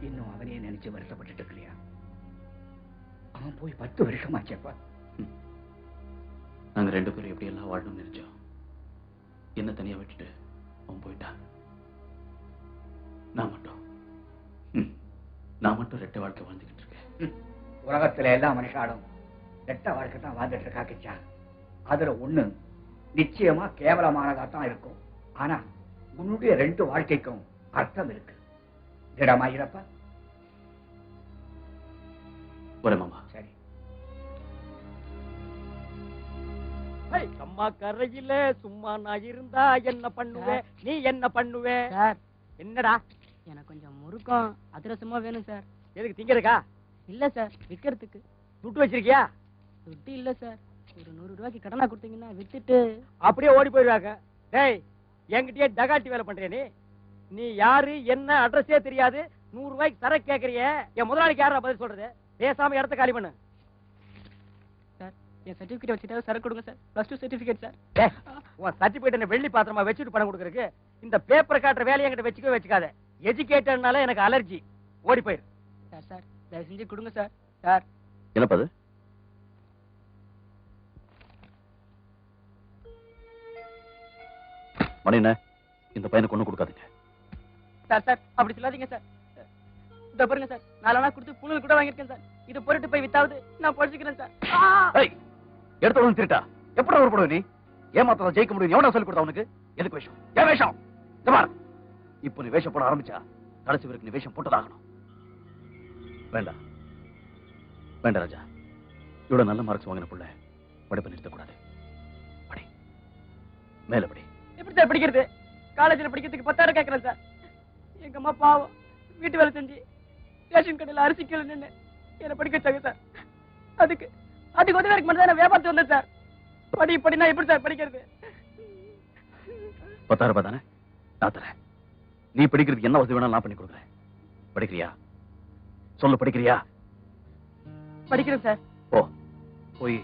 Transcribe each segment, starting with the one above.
இன்னும் அவனே நினைச்சு வருத்தப்பட்டு இருக்கலையா? அவன் போய் 10 வருஷமாச்சப்பா. நாங்க 2 பேரும் எப்படி எல்லாம் வாழணும்னு நினைச்சோம். என்ன தனியா விட்டுட்டு அவன் போயிட்டான். நான் மட்டும் ரெட்டை வாழ்க்கை வாழ்ந்துகிட்டு இருக்கேன். உலகத்துல எல்லா மனுஷாலும் ரெட்டை வாழ்க்கை தான் வாழ்ந்துட்டு இருக்கா கிச்சா. அதுல ஒண்ணு நிச்சயமா கேவலமானதா தான் இருக்கும். ஆனா உன்னுடைய 2 வாழ்க்கைக்கும் அர்த்தம் இருக்கு. திடமாயிரப்பா. ஒரு மாமா. சரி. அம்மா கரையில சும்மா நான் இருந்தா என்ன பண்ணுவேன், நீ என்ன பண்ணுவே? சார் என்னடா? எனக்கு கொஞ்சம் முறுக்கம் அதிரசமா வேணும் சார். எதுக்கு திங்கிறதுக்கா? இல்ல சார், விற்கிறதுக்கு. துட்டு வச்சிருக்கியா? துட்டு இல்ல சார். ஒரு 100 ரூபாய்க்கு கடனா கொடுத்தீங்கன்னா வித்துட்டு அப்படியே ஓடி போயிடுவாங்க. டேய், என்கிட்டயே டகாட்டி வேலை பண்றியா நீ? நீ யாரு என்ன அட்ரஸே தெரியாது, 100 ரூபாய்க்கு சரக்கு கேக்குறிய? என் முதலாளிக்கு யாரா பதில் சொல்றது? பேசாம இடத்த காலி பண்ணு. சார் என் சர்டிபிகேட் வச்சுட்டு சரக்கு கொடுங்க சார். +2 certificate sir. உன் சர்டிபிகேட் வெள்ளி பாத்திரமா வச்சுட்டு பணம் கொடுக்கறதுக்கு இந்த பேப்பர் காட்டுற வேலையை என்கிட்ட வச்சுக்கவே வச்சுக்காத. எஜுகேட்டட்னால எனக்கு அலர்ஜி. ஓடி போயிரு. சார் சார் தயவு செஞ்சு கொடுங்க சார். சார் என்னப்பா அது? மணிண்ண, இந்த பையனுக்கு ஒண்ணு கொடுக்காதீங்க. சார் சார் அப்படி சொல்லாதீங்க சார். இந்த பாருங்க சார், 4 நாளா கொடுத்து புழு கூட வாங்கியிருக்கேன் சார். இதை பொருட்டு போய் வித்தாவது நான் படிச்சுக்கிறேன் சார். எடுத்து திருட்டா எப்படி ஒரு போடுவ நீ? ஏமாத்தான் ஜெயிக்க முடியும் எவனா சொல்லி கொடுத்தா உனக்கு? எதுக்கு வேஷம்? ஏன் வேஷம்? இப்போ நீ வேஷம் போட ஆரம்பிச்சா கடைசி வரைக்கும் நீ வேஷம் போட்டதாகணும். வேண்டாம் வேண்டாம் ராஜா, இவ்வளவு நல்ல மார்க்ஸ் வாங்கின புள்ள படிப்பை நிறுத்தக்கூடாது. படி, மேல படி. எப்படி சார் படிக்கிறது? காலேஜ்ல படிக்கிறதுக்கு 10,000 கேட்கறேன் சார். எங்க அம்மா பாவம் வீட்டு வேலை செஞ்சு ரேஷன் கடையில் அரிசி கிலோ நின்று என்ன படிக்க வச்சாங்க சார். அதுக்கு உதவிக்கு மட்டும் தான் நான் வியாபாரத்து வந்தேன் சார். படினா எப்படி சார் படிக்கிறது? 10,000 ரூபாய் தானே நான் தரேன். நீ படிக்கிறதுக்கு என்ன வசதி வேணாலும் நான் பண்ணி கொடுக்குறேன். படிக்கிறியா? சொல்லு, படிக்கிறியா? படிக்கிறேன் சார். போய்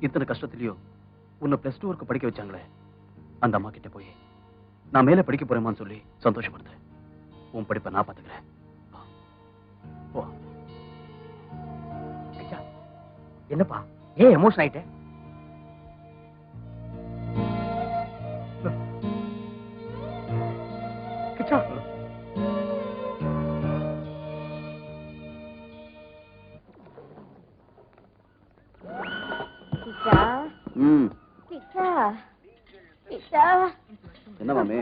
இத்தனை கஷ்டத்திலயும் உன்னை +2 வரைக்கும் படிக்க வச்சாங்களே அந்த அம்மா கிட்ட போய் நான் மேல படிக்க போறேமான்னு சொல்லி சந்தோஷப்படுது. உன் படிப்பை நான் பாத்துக்கிறேன். என்னப்பா ஏன் எமோஷன் ஆயிட்ட? கிச்சா என்ன மாமே?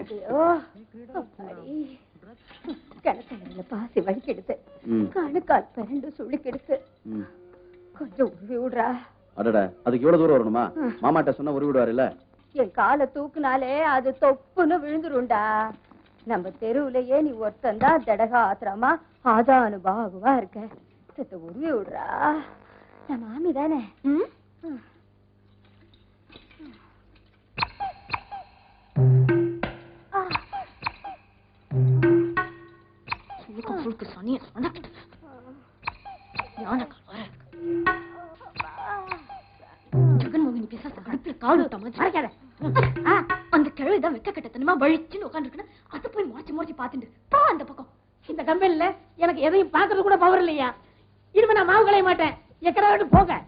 கிணத்துல பாசி வலிக்கெடுத்து கணுக்கால் பிறண்டு சுழிக்கெடுத்து கொஞ்சம் உருவி விடுறா. அடடா, அதுக்கு எவ்வளவு தூரம் வரணுமா? மாமாட்ட சொன்னா உருவி விடுவாரு இல்ல? என் காலை தூக்குனாலே அது தொப்புன்னு விழுந்துருண்டா. நம்ம தெருவுலயே நீ ஒருத்தந்தான் தடகா ஆத்திரமா ஆதானுபாகுவா இருக்க. சத்த உருவி விடுறா. நான் மாமி தானே. ஜெகன்மோகினி பேச அடுப்புல கால் விட்ட மாதிரி அந்த கிழவிதான் வெக்க கட்டத்தனமா வழிச்சுன்னு உட்காந்துருக்குன்னு அதை போய் முறைச்சு பாத்துட்டு பா அந்த பக்கம். இந்த கம்பெனில எனக்கு எதையும் பாக்குறது கூட பவர் இல்லையா? இனிமே நான் மாவு களைய மாட்டேன். எக்கடா போக.